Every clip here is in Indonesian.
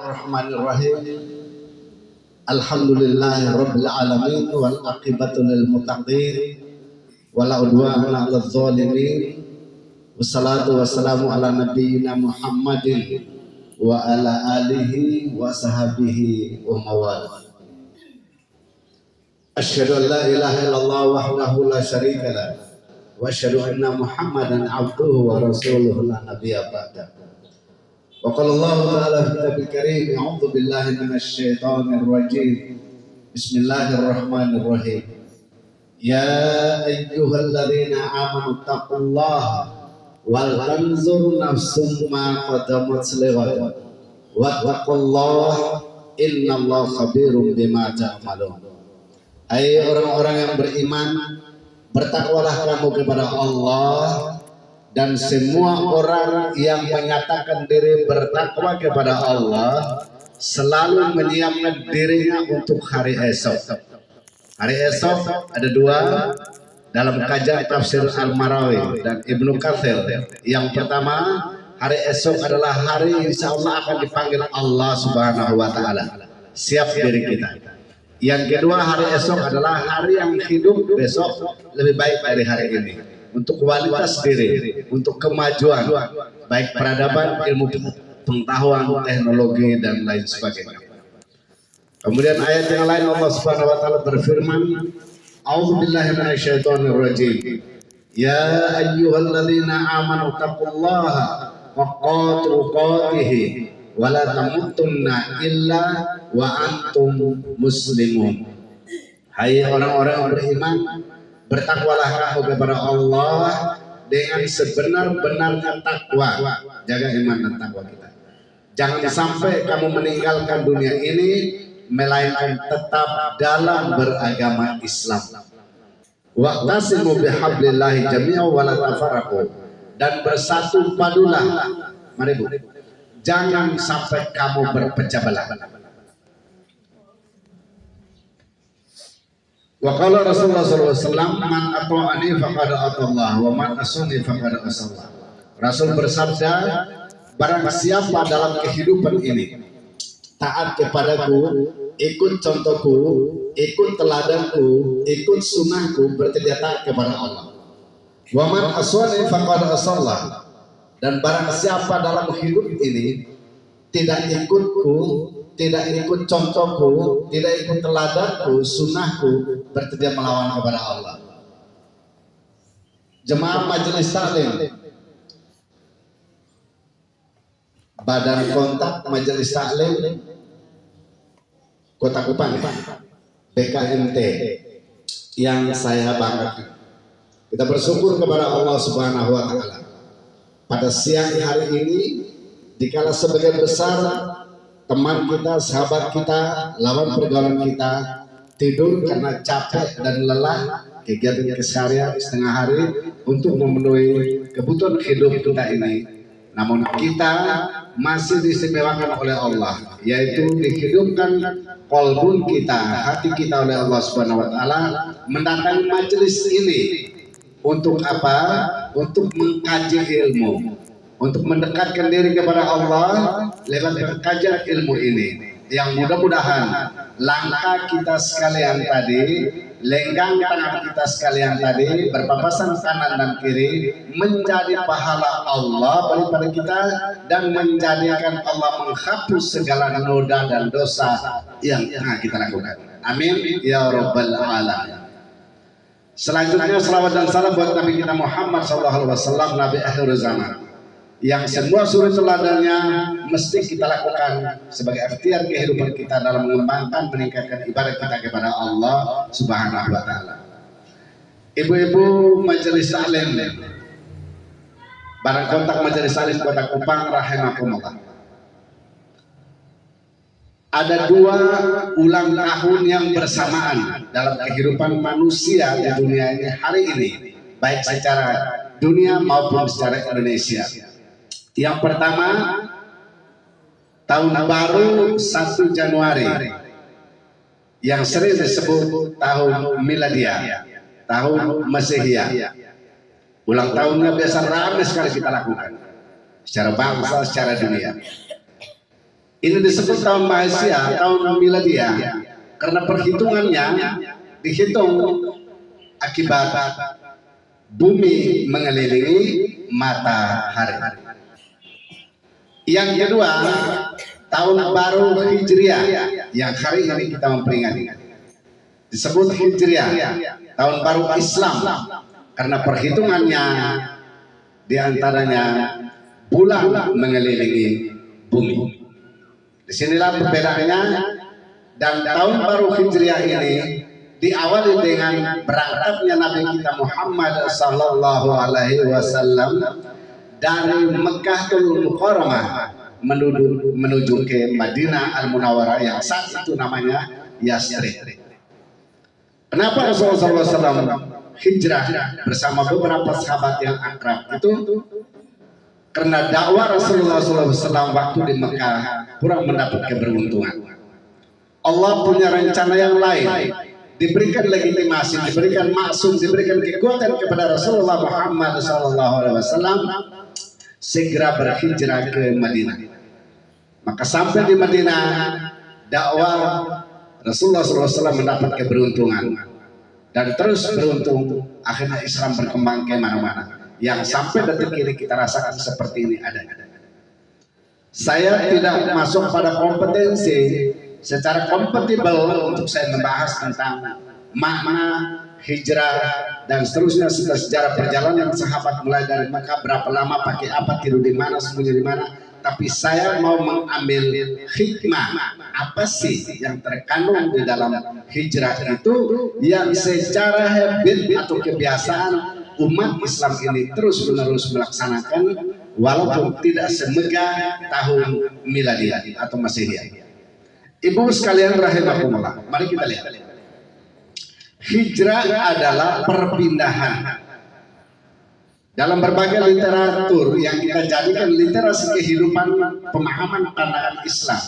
Bismillahirrahmanirrahim. Alhamdulillahirabbil alamin wal aqibatu lil muttaqin wala udwana 'alal zalimin. Wassalatu wassalamu ala nabiyyina Muhammadin wa ala alihi wa sahbihi wa mawala. Asyhadu an la ilaha illallah wahdahu la syarika lah wa asyhadu anna Muhammadan abduhu wa rasuluhu la nabiyya ba'da. Wa qala Allah ta'ala fi kitabil karim, a'udzu billahi minasyaitonir rajim. Bismillahirrahmanirrahim. Ya ayyuhalladzina amanu taqullaha wal tanzur nafsum ma qaddamat lighad wattaqullaha innallaha khabirum bima ta'malun. Hai orang-orang yang beriman, bertakwalah kamu kepada Allah, dan semua orang yang menyatakan diri bertakwa kepada Allah selalu menyiapkan dirinya untuk hari esok. Hari esok ada dua dalam kajian tafsir Al-Marawi dan Ibnu Katsir. Yang pertama, hari esok adalah hari insya Allah akan dipanggil Allah Subhanahu wa Ta'ala. Siap diri kita. Yang kedua, hari esok adalah hari yang hidup besok lebih baik dari hari ini. Untuk kualitas diri, untuk kemajuan, baik peradaban, ilmu pengetahuan, teknologi, dan lain sebagainya. Kemudian ayat yang lain Allah Subhanahu wa Ta'ala berfirman, A'udzubillahi minasyaitonirrajim. Ya ayyuhalladzina amanu taqullaha haqqa tuqatih wa la tamutunna illa wa antum muslimun. Hai orang-orang yang beriman, bertakwalah kamu kepada Allah dengan sebenar-benarnya takwa. Jaga iman dan takwa kita. Jangan sampai kamu meninggalkan dunia ini melainkan tetap dalam beragama Islam. Wa'tasimu bihablillahi jami'an wa la tafarraqu. Dan bersatu padulah. Mari Bu. Jangan sampai kamu berpecah belah. Wa qala Rasulullah sallallahu alaihi wasallam, man ata'ani faqad ata'allah wa man asani faqad asallah. Rasul bersabda, barang siapa dalam kehidupan ini taat kepadaku, ikut contohku, ikut teladanku, ikut sunnahku, berarti dia taat kepada Allah. Wa man asani faqad asallah. Dan barang siapa dalam hidup ini tidak ikutku, tidak ikut contohku, tidak ikut teladanku, sunnahku, berarti dia melawan kepada Allah. Jemaah majelis taklim, Badan Kontak Majelis Taklim Kota Kupang, BKMT, yang saya banggakan. Kita bersyukur kepada Allah Subhanahu wa Ta'ala. Pada siang hari ini, dikala sebagian besar teman kita, sahabat kita, lawan pergaulan kita tidur karena capek dan lelah kegiatan keseharian setengah hari untuk memenuhi kebutuhan hidup kita ini. Namun kita masih diistimewakan oleh Allah, yaitu dihidupkan qalbun kita, hati kita oleh Allah Subhanahu wa Ta'ala mendatangi majelis ini. Untuk apa? Untuk mengkaji ilmu, untuk mendekatkan diri kepada Allah lewat kajian ilmu ini. Yang mudah-mudahan langkah kita sekalian tadi, lenggang tangan kita sekalian tadi, berpapasan kanan dan kiri, menjadi pahala Allah daripada kita, dan menjadikan Allah menghapus segala noda dan dosa yang kita lakukan. Amin ya rabbal alamin. Selanjutnya salawat dan salam buat Nabi kita Muhammad SAW, Nabi akhir zaman, yang semua suri teladannya mesti kita lakukan sebagai ikhtiar kehidupan kita dalam mengembangkan, meningkatkan ibadah kita kepada Allah Subhanahu wa Ta'ala. Ibu-ibu majelis taklim, Badan Kontak Majelis Taklim Kota Kupang, rahimakumullah. Ada dua ulang tahun yang bersamaan dalam kehidupan manusia di dunia ini hari ini, baik secara dunia maupun secara Indonesia. Yang pertama, tahun baru 1 Januari, yang sering disebut tahun Miladiah, tahun Masihiyah. Ulang tahunnya biasa ramai sekali kita lakukan secara bangsa, secara dunia. Ini disebut tahun Masehi, tahun Miladiah, karena perhitungannya dihitung akibat bumi mengelilingi matahari. Yang kedua, tahun baru Hijriah yang hari ini kita memperingati. Disebut Hijriah, tahun baru Islam, karena perhitungannya diantaranya bulan mengelilingi bumi. Disinilah perbedaannya, dan tahun baru Hijriah ini diawali dengan berangkatnya Nabi kita Muhammad sallallahu alaihi wasallam dari Mekkahul Mukarramah menuju ke Madinah Al-Munawwarah yang saat itu namanya Yasrib. Kenapa Rasulullah SAW hijrah bersama beberapa sahabat yang akrab itu? Karena dakwah Rasulullah SAW waktu di Mekah kurang mendapat keberuntungan. Allah punya rencana yang lain, diberikan legitimasi, diberikan maksud, diberikan kekuatan kepada Rasulullah Muhammad SAW segera berhijrah ke Madinah. Maka sampai di Madinah, dakwah Rasulullah SAW mendapat keberuntungan dan terus beruntung. Akhirnya Islam berkembang ke mana-mana. Yang sampai detik ini kita rasakan seperti ini ada. Saya tidak masuk pada kompetensi secara kompatibel untuk saya membahas tentang makna hijrah dan seterusnya, sejarah perjalanan sahabat mulai dari Mekah, berapa lama, pakai apa, tidur di mana, sembunyi di mana. Tapi saya mau mengambil hikmah apa sih yang terkandung di dalam hijrah itu, yang secara habit atau kebiasaan umat Islam ini terus-menerus melaksanakan walaupun tidak semegah tahun Miladiah atau Masehi. Ibu sekalian rahimakumullah, mari kita lihat. Hijrah adalah perpindahan. Dalam berbagai literatur yang kita jadikan literasi kehidupan, pemahaman pandangan Islam,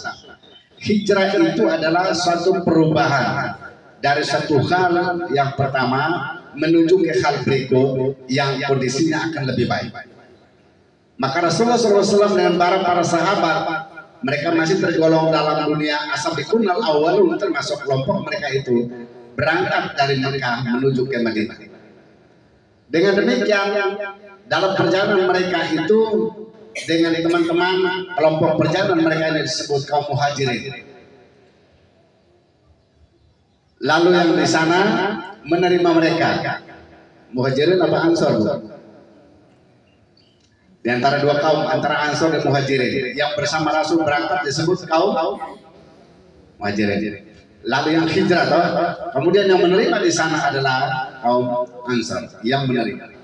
hijrah itu adalah suatu perubahan dari satu hal yang pertama menuju ke hal berikut yang kondisinya akan lebih baik. Maka Rasulullah SAW dengan para sahabat, mereka masih tergolong dalam dunia as-sabiqunal awwalun, termasuk kelompok mereka itu berangkat dari Mekah menuju ke Madinah. Dengan demikian, dalam perjalanan mereka itu dengan teman-teman kelompok perjalanan mereka ini disebut kaum muhajirin. Lalu yang di sana menerima mereka, muhajirin apa ansor? Di antara dua kaum, antara ansor dan muhajirin, yang bersama Rasul berangkat disebut kaum muhajirin. Lalu yang hijrah, kemudian yang menerima di sana adalah kaum ansor yang menerima.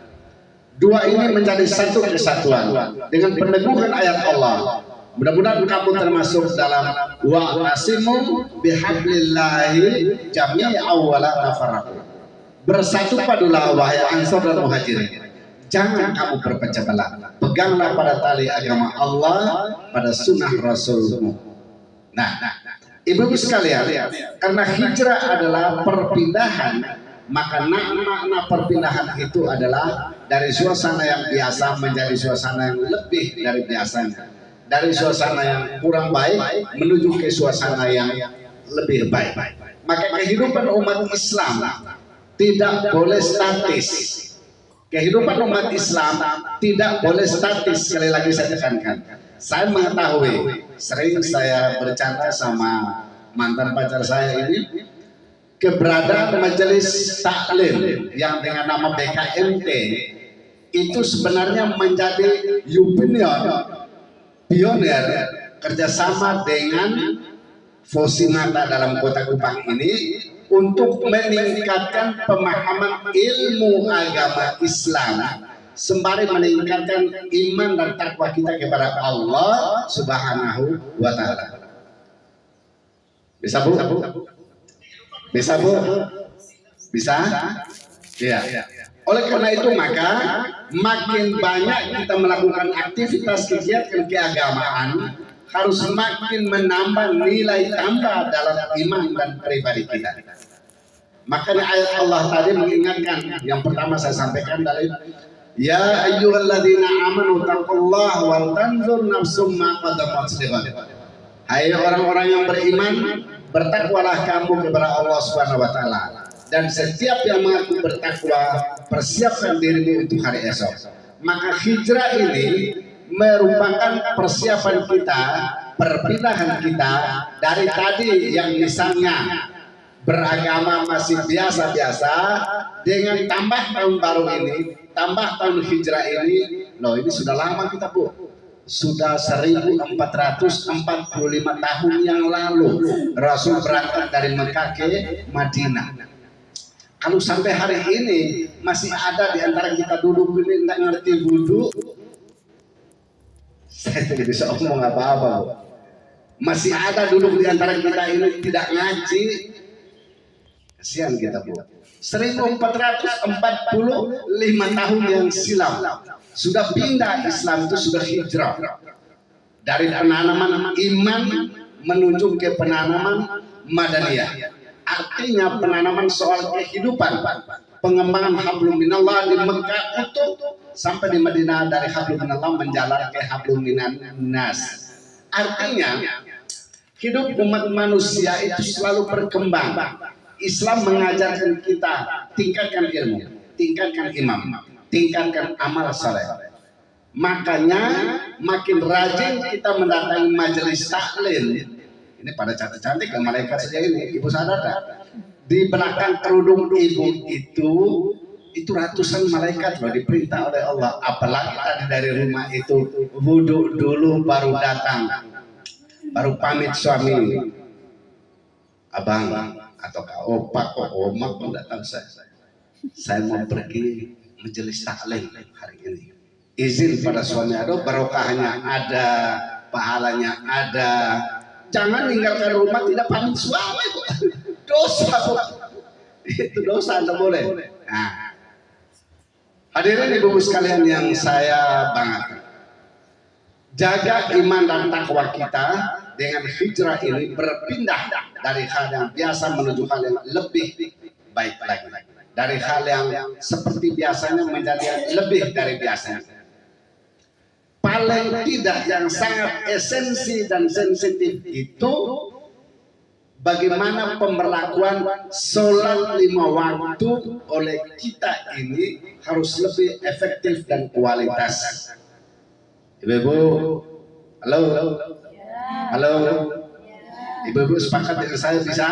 Dua ini menjadi satu kesatuan dengan peneguhan ayat Allah. Mudah-mudahan kamu termasuk dalam wa'tasimu bihablillahi jami'an wa la tafarraqu. Bersatu padulah wahai ansor dan muhajirin. Jangan kamu berpecah belah. Peganglah pada tali agama Allah, pada sunnah Rasulmu. Nah, ibu-ibu sekalian, karena hijrah adalah perpindahan, maka makna perpindahan itu adalah dari suasana yang biasa menjadi suasana yang lebih dari biasanya. Dari suasana yang kurang baik menuju ke suasana yang lebih baik. Maka kehidupan umat Islam tidak boleh statis. Kehidupan umat Islam tidak boleh statis. Sekali lagi saya tekankan. Saya mengetahui, sering saya bercanda sama mantan pacar saya ini, keberadaan majelis taklim yang dengan nama BKMT itu sebenarnya menjadi pioner kerjasama dengan Fosinata dalam kota Kupang ini untuk meningkatkan pemahaman ilmu agama Islam sembari meningkatkan iman dan takwa kita kepada Allah Subhanahu wa Ta'ala. Bisa Bu? Bisa Bu? Bisa? Iya. Oleh karena itu maka makin banyak kita melakukan aktivitas kegiatan keagamaan, harus makin menambah nilai tambah dalam iman dan pribadi kita. Makanya ayat Allah tadi mengingatkan, yang pertama saya sampaikan dari ya ayyuhalladzina amanu taqullaha wal tanzur nafsum ma qaddamat lighad. Hai orang-orang yang beriman, bertakwalah kamu kepada Allah Subhanahu wa taala. Dan setiap yang mengaku bertakwa, persiapkan dirimu untuk hari esok. Maka hijrah ini merupakan persiapan kita, perpindahan kita dari tadi yang misalnya beragama masih biasa-biasa dengan tambah tahun baru ini, tambah tahun hijrah ini. Loh, ini sudah lama kita, Bu. Sudah 1445 tahun yang lalu Rasul berangkat dari Mekah ke Madinah. Kalau sampai hari ini masih ada di antara kita dulu ini nggak ngerti wudhu, saya tidak bisa ngomong apa-apa, Bu. Masih ada dulu di antara kita ini tidak ngaji, kasihan kita, Bu. 1445 tahun yang silam sudah pindah Islam, itu sudah hijrah dari penanaman iman menuju ke penanaman madaniyah. Artinya penanaman soal kehidupan, pengembangan hablum minallah di Mekah itu sampai di Madinah, dari hablum minallah menjalar ke hablum minan nas. Artinya hidup umat manusia itu selalu berkembang. Islam mengajarkan kita tingkatkan ilmu, tingkatkan imam, tingkatkan amal saleh. Makanya makin rajin kita mendatangi majelis taklim. Ini pada cantik-cantik dan malaikat saja ini, ibu sadar tak? Di belakang kerudung ibu itu ratusan malaikat loh, diperintah oleh Allah. Apalagi tadi dari rumah itu wudhu dulu baru datang, baru pamit suami, abang atau kak opa, kok oma pun datang, saya mau pergi majelis taklim hari ini. Izin pada suami, ada barokahnya ada, pahalanya ada. Jangan meninggalkan rumah tidak pamit suami, dosa, itu dosa, tidak boleh. Nah, hadirin ibu sekalian yang saya banggakan, jaga iman dan takwa kita dengan hijrah ini, berpindah dari hal yang biasa menuju hal yang lebih baik lagi, dari hal yang seperti biasanya menjadi lebih dari biasanya. Paling tidak yang sangat esensi dan sensitif itu bagaimana pemberlakuan sholat 5 waktu oleh kita ini harus lebih efektif dan kualitas. Ibu-ibu, halo, halo, ibu-ibu sepakat dengan saya bisa?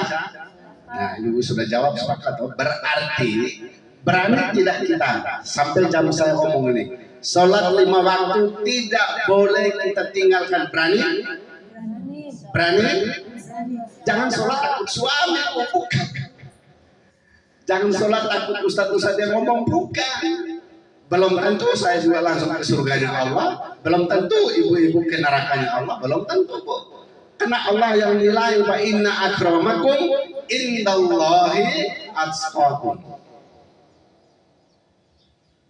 Nah, ibu-ibu sudah jawab sepakat. Berarti berani tidak kita sampai jam saya ngomong ini, sholat 5 waktu tidak boleh kita tinggalkan. Berani? Berani? Jangan sholat takut suami, bukan. Jangan sholat takut ustaz-ustaz yang ngomong, bukan. Belum tentu saya juga langsung ke surganya Allah, belum tentu ibu-ibu ke nerakanya Allah, belum tentu, Bu. Karena Allah yang nilai, wa inna akramakum indallahi atqakum.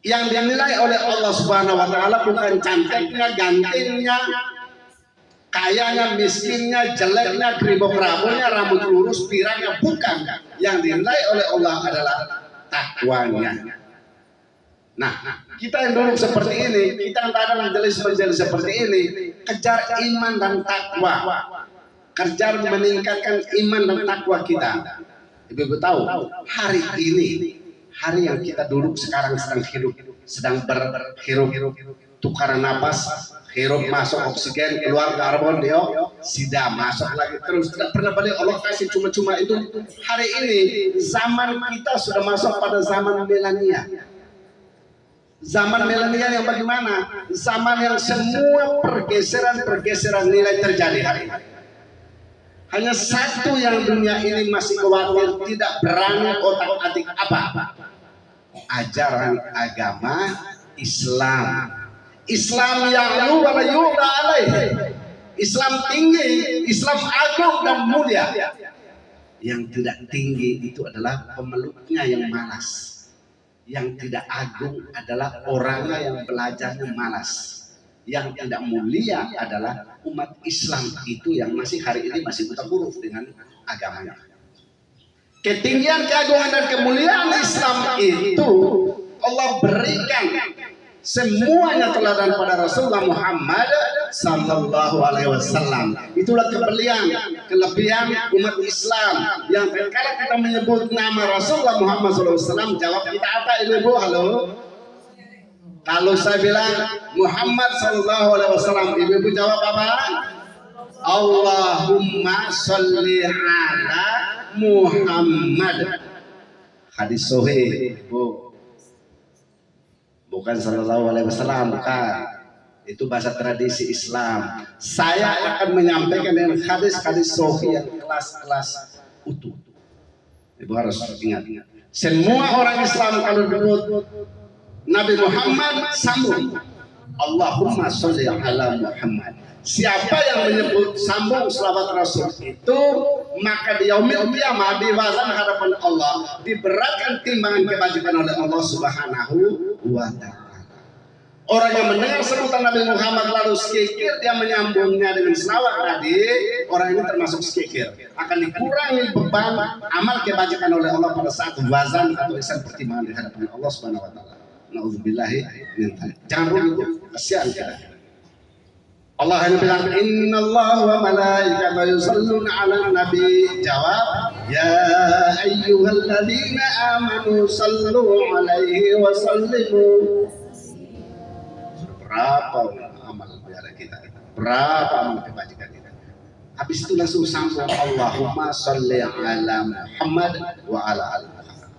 Yang dinilai oleh Allah Subhanahu wa taala bukan cantiknya, gantengnya, kayanya, miskinnya, jeleknya, kribo-krabonya, rambut lurus, pirangnya, bukan. Yang dinilai oleh Allah adalah takwanya. Nah, kita yang dulu seperti ini, kita yang ada majelis-majelis seperti ini, kejar iman dan takwa, kejar meningkatkan iman dan takwa kita. Ibu tahu, hari ini, hari yang kita duduk sekarang sedang hidup, sedang berhirup, tukaran napas, hirup masuk oksigen, keluar karbon dioksida, masuk lagi terus, tidak pernah balik. Allah kasih cuma-cuma itu. Hari ini zaman kita sudah masuk pada zaman milenial. Zaman milenial yang bagaimana? Zaman yang semua pergeseran nilai terjadi hari ini. Hanya satu yang dunia ini masih khawatir, tidak berani otak-atik apa? Ajaran agama Islam. Islam yang luar yu'la alaih. Islam tinggi, Islam agung dan mulia. Yang tidak tinggi itu adalah pemeluknya yang malas. Yang tidak agung adalah orangnya yang belajarnya malas. Yang tidak mulia adalah umat Islam itu yang masih hari ini masih buta huruf dengan agamanya. Ketinggian, keagungan dan kemuliaan Islam itu Allah berikan Semuanya teladan pada Rasulullah Muhammad sallallahu alaihi wasallam. Itulah kelebihan umat Islam yang kalau kita menyebut nama Rasulullah Muhammad sallallahu alaihi wasallam, jawab kita apa Ibu? Halo. Kalau saya bilang Muhammad sallallahu alaihi wasallam, Ibu jawab apa? Allahumma sholli ala Muhammad. Hadis sahih, Ibu. Bukan sallallahu alaihi wasallam, bukan. Itu bahasa tradisi Islam. Saya akan menyampaikan dengan hadis-hadis sahih yang kelas-kelas utuh. Ibu harus ingat. Semua orang Islam kalau disebut Nabi Muhammad sambung Allahumma sholli ala Muhammad. Siapa yang menyebut sambung selawat Rasul itu, maka di yaumil qiyamah, di wazan hadapan Allah, diberatkan timbangan kebajikan oleh Allah Subhanahu wa ta'ala. Orang yang mendengar sebutan Nabi Muhammad lalu skikir, dia menyambungnya dengan selawat tadi, orang ini termasuk skikir. Akan dikurangi beban amal kebajikan oleh Allah pada saat wazan atau isan pertimbangan di hadapan Allah Subhanahu wa ta'ala. Na'udzubillahi min dzalik. Jangan rugi, kasihan kita. Allah yang bilang innallaha wa malaikatahu yusholluna 'alan nabi. Jawab, ya ayyuhalladzina amanu shallu 'alaihi wa sallimu. Berapa amal biara kita? Berapa amal kebajikan kita? Habis itu langsung sambung Allahumma sholli 'ala Muhammad wa 'ala ali Muhammad.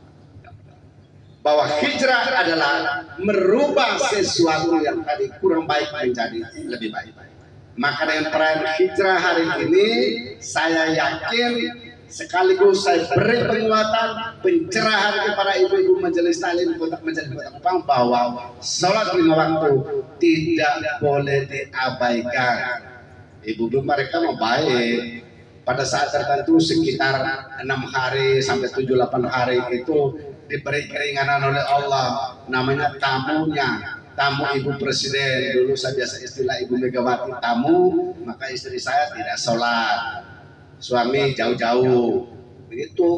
Bahwa hijrah adalah merubah sesuatu yang tadi kurang baik menjadi lebih baik. Maka dengan perayaan hijrah hari ini, saya yakin sekaligus saya beri penguatan, pencerahan kepada ibu-ibu majelis taklim Kota Kupang bahwa sholat 5 waktu tidak boleh diabaikan. Ibu-ibu mereka mau baik. Pada saat tertentu sekitar 6 hari sampai 7-8 hari itu diberi keringanan oleh Allah, namanya tamu Ibu Presiden. Dulu saya biasa istilah Ibu Megawati tamu, maka istri saya tidak sholat, suami jauh-jauh begitu.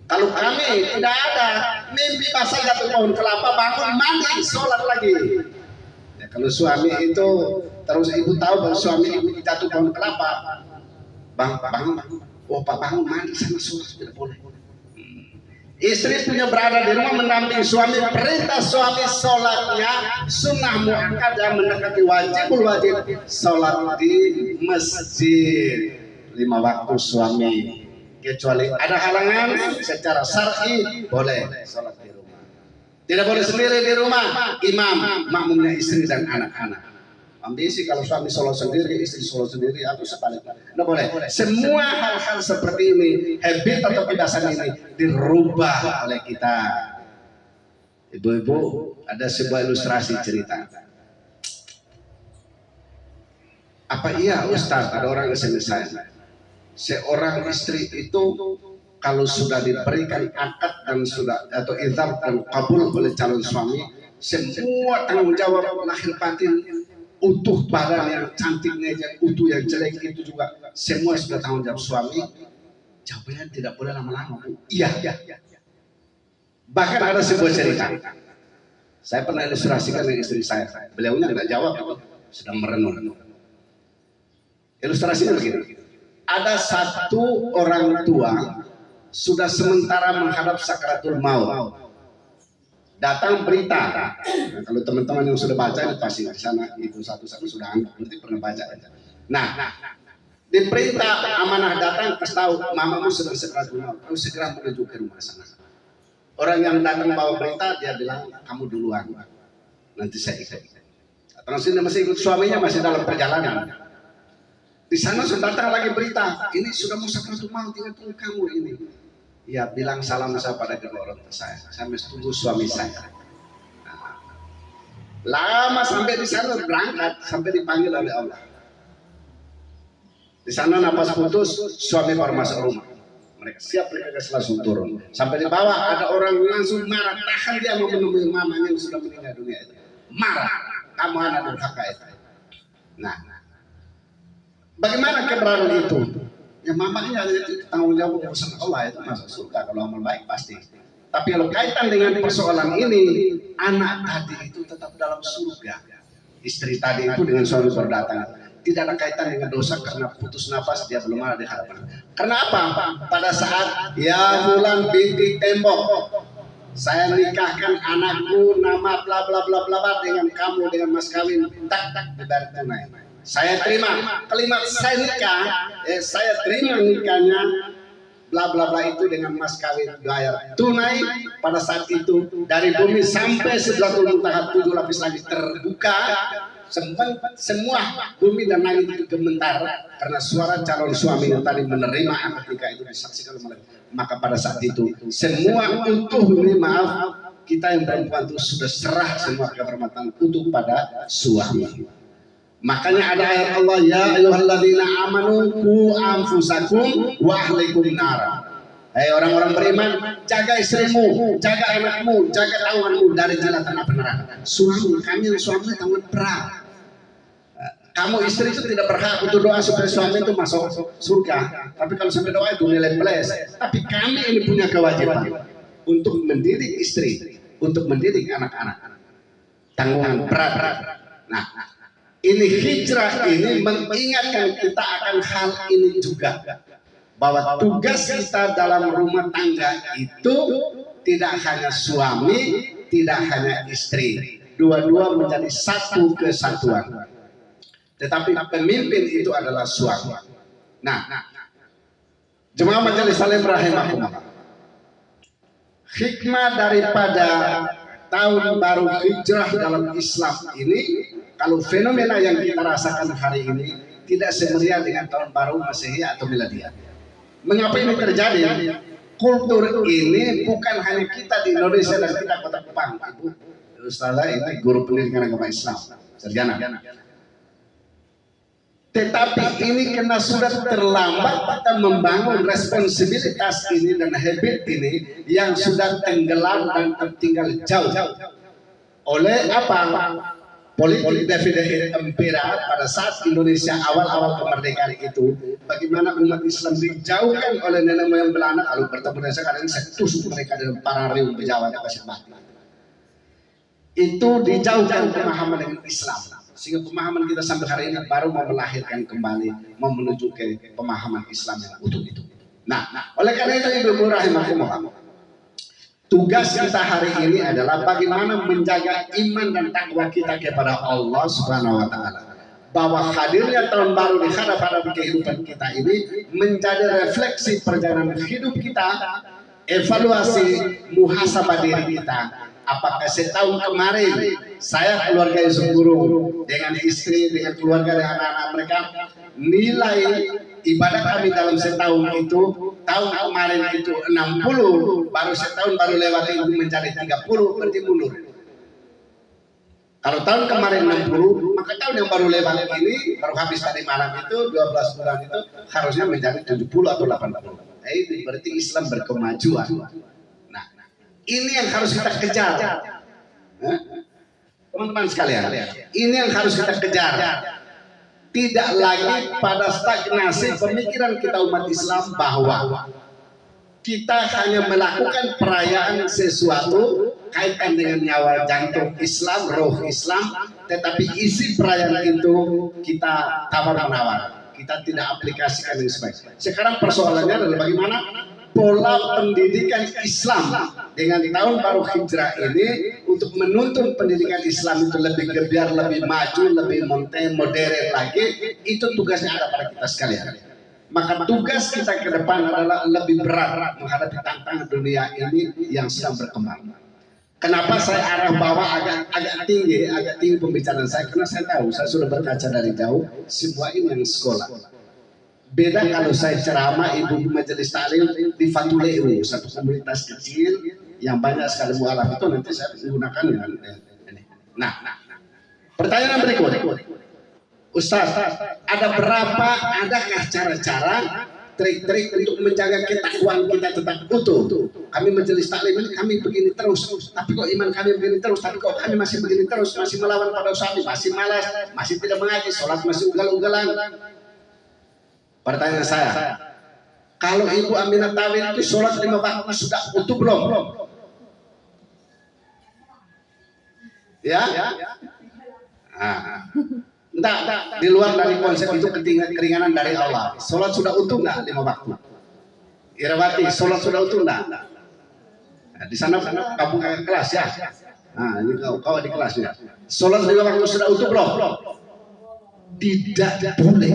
Kalau kami tidak ada, mimpi basah jatuh pohon kelapa, bangun mandi sholat lagi ya. Kalau suami itu terus ibu tahu bahwa suami ibu jatuh pohon kelapa, bangun, oh Pak bangun mandi sana sholat, tidak boleh. Istri punya berada di rumah mendampingi suami, perintah suami sholatnya sunnah muakkadah mendekati wajibul wajib, sholat di masjid 5 waktu suami. Kecuali ada halangan secara syar'i boleh sholat di rumah. Tidak boleh sendiri di rumah, imam makmumnya istri dan anak-anak. Ambisi kalau suami sholat sendiri, istri sholat sendiri, atau sebaliknya. Tidak boleh. Semua hal-hal seperti ini, habit atau kebiasaan ini dirubah oleh kita. Ibu-ibu, ada sebuah ilustrasi cerita. Apa iya Ustaz, ada orang SMS saya, seorang istri itu kalau sudah diberikan akad dan sudah atau izar dan kabul oleh calon suami, semua tanggung jawab lahir batin, utuh badan yang cantiknya, yang utuh yang jelek itu juga semua sudah tanggung jawab suami. Jawabnya tidak boleh lama-lama. Iya. Bahkan ada sebuah cerita, saya pernah ilustrasikan dengan istri saya, beliaunya tidak jawab, sedang merenung. Ilustrasinya begini, ada satu orang tua sudah sementara menghadap sakaratul maut. Datang berita. Nah, kalau teman-teman yang sudah baca itu pasti di sana itu satu-satu sudah anggap, nanti pernah baca. Nah, di perintah amanah datang kasih tahu mamamu sedang sakaratul maut, kamu segera menuju ke rumah sana. Orang yang datang bawa berita dia bilang kamu duluan, nanti saya ikut. Atau sini masih ikut suaminya masih dalam perjalanan. Di sana sudah datang lagi berita, ini sudah mau sakaratul maut, tinggal tunggu kamu ini. Ya bilang salam saya pada kedua orang tua saya mesti tunggu suami saya. Nah, lama sampai di sana berangkat sampai dipanggil oleh Allah. Di sana napas putus, suami baru masuk rumah. Mereka siap, mereka langsung turun. Sampai di bawah ada orang langsung marah, tahan dia mau menemui mamanya yang sudah meninggal dunia itu. Marah, kamu anak durhaka itu. Nah, bagaimana keberadaan itu? Ya mamanya itu tanggung jawab urusan Allah, itu masuk surga kalau amal baik pasti. Tapi kalau kaitan dengan persoalan ini, anak tadi itu tetap dalam surga. Istri tadi itu dengan suami berdatangan. Tidak ada kaitan dengan dosa karena putus nafas dia belum ada di hadapan. Karena apa? Pada saat ya bulan binti tembok, saya nikahkan anakku nama bla bla bla bla dengan kamu dengan mas kawin tak dibayar tunai. Saya terima kalimat saya nikah, saya terima nikahnya bla bla bla itu dengan mas kawin bayar tunai. Pada saat itu dari bumi sampai Sidratul Muntaha 7 lapis langit terbuka, semua bumi dan langit itu gemetar karena suara calon suami yang tadi menerima akad nikah itu disaksikan oleh. Maka pada saat itu semua utuh, maaf, kita yang perempuan itu sudah serah semua kehormatan utuh pada suami. Makanya ada ayat Allah, ya ayyuhalladzina amanu qu anfusakum wa ahlikum nar. Hai orang-orang beriman, jaga istrimu, jaga anakmu, jaga tawanganmu dari jeratan api neraka. Suami, kami yang suami tanggung berat. Kamu istri itu tidak berhak untuk doa supaya suami itu masuk surga. Tapi kalau sampai doa itu nilai plus. Tapi kami ini punya kewajiban untuk mendidik istri, untuk mendidik anak-anak. Tanggungan berat. Nah, ini hijrah ini mengingatkan kita akan hal ini juga, bahwa tugas kita dalam rumah tangga itu tidak hanya suami, tidak hanya istri, dua-dua menjadi satu kesatuan. Tetapi pemimpin itu adalah suami. Nah, jemaah majelis salim rahimakumullah, hikmah daripada tahun baru hijrah dalam Islam ini, kalau fenomena yang kita rasakan hari ini tidak semeriah dengan tahun baru Masehi atau Miladiah. Mengapa ini terjadi? Kultur ini bukan hanya kita di Indonesia dan kita Kota Kupang. Ibu Ustazah ini guru pendidikan agama Islam, sarjana. Tetapi ini karena sudah terlambat kita membangun responsibilitas ini dan habit ini yang sudah tenggelam dan tertinggal jauh. Oleh apa? Politik Davide Empira pada saat Indonesia awal-awal kemerdekaan itu, bagaimana umat Islam dijauhkan oleh nenek moyang Belanda, lalu bertemu dengan sekarang saya tusuk mereka dengan parang riung berjawa dan pasir mati. Itu dijauhkan pemahaman dengan Islam, sehingga pemahaman kita sampai hari ini baru mau melahirkan kembali, mau menuju ke pemahaman Islam yang utuh itu. Nah, oleh karena itu Ibu rahimahumullah, tugas kita hari ini adalah bagaimana menjaga iman dan takwa kita kepada Allah Subhanahu wa taala. Bahwa hadirnya tahun baru di hadapan kehidupan kita ini menjadi refleksi perjalanan hidup kita, evaluasi muhasabah diri kita. Apakah setahun kemarin saya keluarga Yusuf Guru dengan istri, dengan keluarga dan anak-anak mereka, nilai ibadah kami dalam setahun itu, tahun kemarin itu 60, baru setahun baru lewat itu menjadi 30, berarti mundur. Kalau tahun kemarin 60, maka tahun yang baru lewat ini, baru habis tadi malam itu, 12 bulan itu, harusnya menjadi 70 atau 80. Ini berarti Islam berkemajuan. Nah, ini yang harus kita kejar. Teman-teman sekalian, ini yang harus kita kejar. Tidak lagi pada stagnasi pemikiran kita umat Islam bahwa kita hanya melakukan perayaan sesuatu kaitan dengan nyawa jantung Islam, roh Islam, tetapi isi perayaan itu kita tawar-menawar, kita tidak aplikasikan yang sebaik. Sekarang persoalannya adalah bagaimana pola pendidikan Islam dengan tahun baru hijrah ini untuk menuntun pendidikan Islam itu lebih gebiar, lebih maju, lebih modern lagi. Itu tugasnya ada pada kita sekalian. Maka tugas kita ke depan adalah lebih berat menghadapi tantangan dunia ini yang sedang berkembang. Kenapa saya arah bawah agak tinggi pembicaraan saya, karena saya tahu, saya sudah berkaca dari jauh, semua ini yang sekolah. Beda kalau saya ceramah ibu majelis taklim di Fatuleu, satu komunitas kecil yang banyak sekali mualaf, itu nanti saya menggunakan ini. Nah, pertanyaan berikut, Ustaz, adakah cara-cara, trik-trik untuk menjaga ketakwaan kita tetap utuh? Kami majelis taklim ini kami begini terus, tapi kok iman kami begini terus, tapi kok kami masih begini terus, masih melawan pada suami, masih malas, masih tidak mengaji, sholat masih ugal-ugalan. Pertanyaan saya, kalau Ibu Aminah Tawil itu sholat 5 waktu sudah utuh belum? Ya. Nah, enggak, di luar dari konsep itu keringanan dari Allah. Sholat sudah utuh enggak 5 waktu? Irawati, sholat sudah utuh enggak? Nah, di sana kamu kakak kelas ya. Nah, ini kau di kelasnya. Sholat 5 waktu sudah utuh belum? Tidak boleh.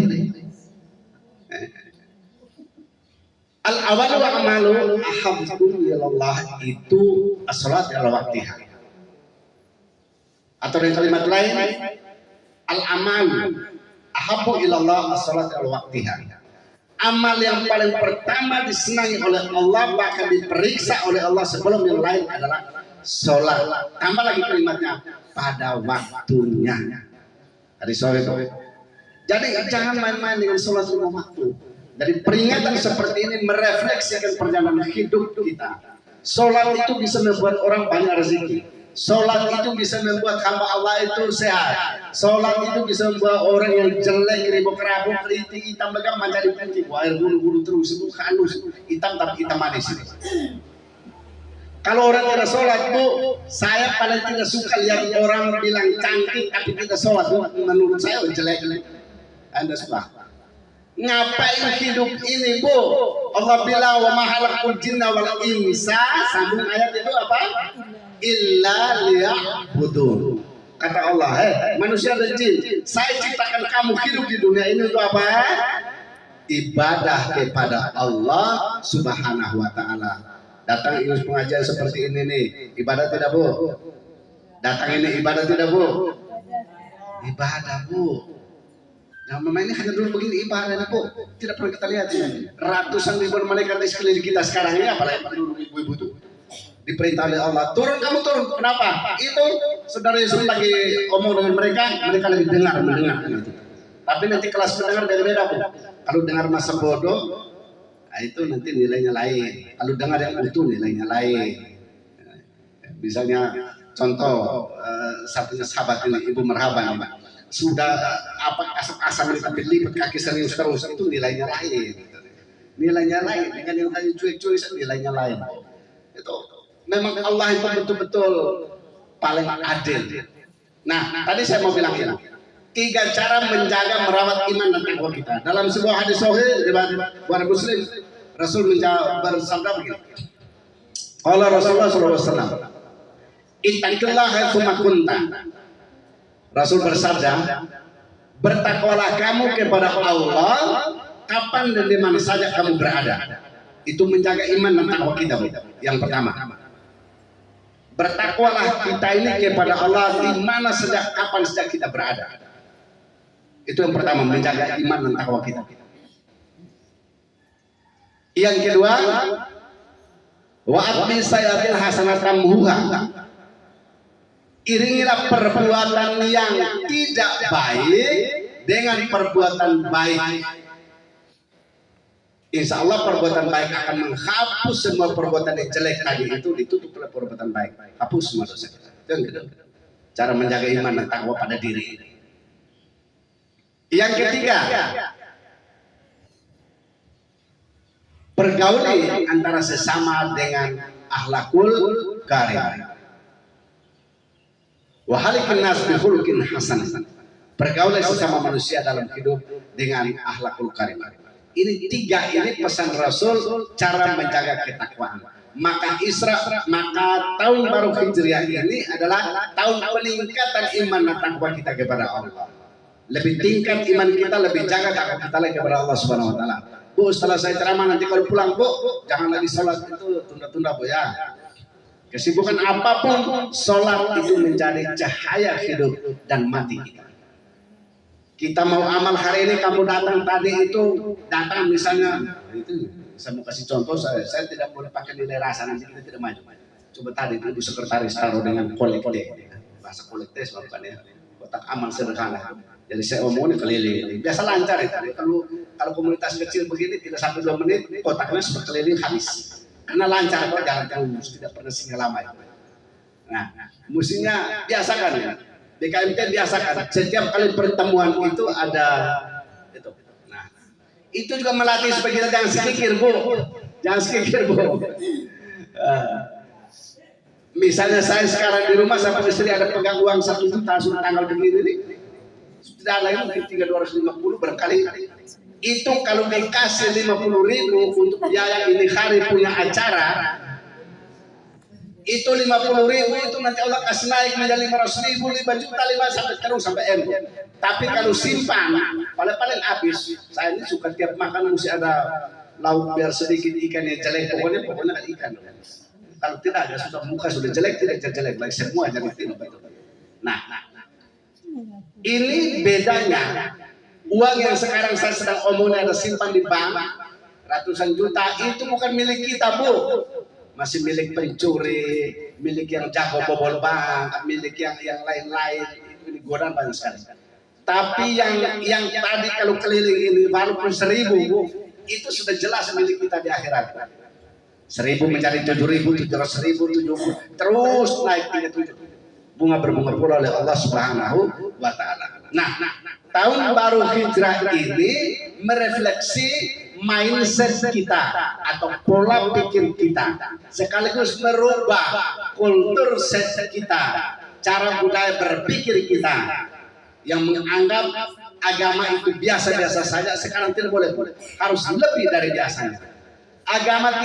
Al awalu wa amalu ahabbu ilallah itu as-salat ala waktiha. Atau dengan kalimat lain, al amalu ahabbu ilallah as-salat ala waktiha. Amal yang paling pertama disenangi oleh Allah, bahkan diperiksa oleh Allah sebelum yang lain adalah sholat. Tambah lagi kalimatnya pada waktunya. Hari sore itu. Jadi jangan main-main dengan sholat 5 waktu. Dari peringatan seperti ini merefleksikan perjalanan hidup kita. Sholat itu bisa membuat orang banyak rezeki. Sholat itu bisa membuat hamba Allah itu sehat. Sholat itu bisa membuat orang yang jelek, ribu kerabu, keriting, hitam, begam menjadi putih. Air bulu-bulu terus itu halus, hitam tapi hitam manis. Kalau orang tidak sholat bu, saya paling tidak suka lihat orang bilang cantik tapi tidak sholat. Menurut saya jelek. Anda suka? Ngapain hidup ini bu? Allah bilang wa ma khalaqul jinna wal insa, sambung ayat itu apa? Illa liya'budun. Kata Allah, manusia dan jin, saya ciptakan kamu hidup di dunia ini untuk apa? Ibadah kepada Allah Subhanahu wa taala. Datang ikut pengajian seperti ini nih, ibadah tidak bu? Datang ini ibadah tidak bu? Ibadah bu. Yang memang ini hanya dulu begini ibadah bu, tidak pernah kita lihat ini. Ratusan ribuan malaikat di sekeliling kita sekarang ini, apalagi dulu ibu-ibu itu diperintah oleh Allah, turun kamu turun. Kenapa? Itu saudara Yesus lagi ngomong dengan mereka lagi mendengar gitu. Tapi nanti kelas mendengar beda-beda bu. Kalau dengar masa bodoh, nah itu nanti nilainya lain. Kalau dengar yang utuh nilainya lain. Misalnya contoh satunya sahabat ini Ibu Merhaban, sudah apa asam-asam tapi lipat kaki serius terus, itu nilainya lain. Nilainya lain dengan yang tadi cuek-cuek nilainya lain. Itu memang Allah itu betul-betul paling adil. Nah, tadi saya mau bilang ini 3 cara menjaga merawat iman dan takwa kita. Dalam sebuah hadis sahih riwayat Bukhari Muslim, Rasul bersabda begini. Qala Rasulullah sallallahu alaihi wasallam, "Ittaqillaha tsumma kunta." Rasul bersabda, bertakwalah kamu kepada Allah kapan dan di mana saja kamu berada. Itu menjaga iman dan takwa kita. Yang pertama, bertakwalah kita ini kepada Allah di mana sejak kapan sejak kita berada. Itu yang pertama, menjaga iman dan takwa kita. Yang kedua, wa atbi sayatil hasanatan muha. Iringilah perbuatan yang tidak baik dengan perbuatan baik. Insya Allah perbuatan baik akan menghapus semua perbuatan yang jelek tadi itu, ditutup oleh perbuatan baik. Hapus semua dosa kita. Itu yang kedua. Cara menjaga iman dan takwa pada diri. Yang ketiga, pergauli antara sesama dengan akhlakul karim. Wahalikin nas bi khuluqin hasan. Pergaulan sesama manusia dalam hidup dengan akhlakul karim. Ini 3 ini pesan Rasul cara menjaga ketakwaan. Maka tahun baru Hijriah ini adalah tahun peningkatan iman dan takwa kita kepada Allah. Lebih tingkat iman kita, lebih jaga takwa kita lagi kepada Allah Subhanahu wa taala. Bu, setelah saya ceramah nanti kalau pulang bu, jangan lagi sholat itu tunda-tunda bu ya. Kesibukan apapun, sholat itu menjadi cahaya hidup dan mati kita. Kita mau amal hari ini, kamu datang tadi itu, datang misalnya, itu saya mau kasih contoh, saya tidak boleh pakai nilai rasa, nanti kita tidak maju. Coba tadi itu Ibu Sekretaris taruh dengan kolek-kolek, bahasa kolektes bukan ya, kotak amal sederhana. Jadi saya omongin keliling, biasa lancar itu. Kalau komunitas kecil begini, tidak sampai 2 menit, kotaknya sudah keliling habis. Karena lancar kok, jangan terus, tidak pernah singgah lama. Nah, mestinya biasakan ya. DKMT biasakan setiap kali pertemuan itu ada itu. Nah, itu juga melatih supaya kita jangan sekikir bu, jangan sekikir bu. Misalnya saya sekarang di rumah sama istri ada pegang uang 1 juta sudah tanggal begini nih, sudah lagi mungkin 3.250 barangkali. Itu kalau dikasih 50.000 untuk biaya ini hari punya acara, itu 50.000 itu nanti Allah kasih naik menjadi 500.000, 5 juta, 5 sampai terus sampai M. Tapi kalau simpan, paling habis. Saya ini suka tiap makan mesti ada lauk biar sedikit ikan yang jelek, pokoknya kan ikan. Kalau tidak ada sudah muka sudah jelek, tidak jelek lagi semua jadi tidak. Nah, ini bedanya. Uang yang sekarang saya sedang omongin ada simpan di bank ratusan juta itu bukan milik kita, Bu. Masih milik pencuri, milik yang jago bobol bank, milik yang lain-lain. Ini godaan banyak sekali. Tapi yang tadi kalau keliling ini walaupun 1.000, Bu, itu sudah jelas milik kita di akhirat. 1.000 menjadi 7.000, 700.000, 70, terus naik 7. Bunga berbunga pula oleh Allah Subhanahu wa Ta'ala. Nah, tahun baru hijrah ini merefleksi mindset kita atau pola pikir kita, sekaligus merubah kultur set kita, cara budaya berpikir kita yang menganggap agama itu biasa-biasa saja. Sekarang tidak boleh, harus lebih dari biasanya. Agama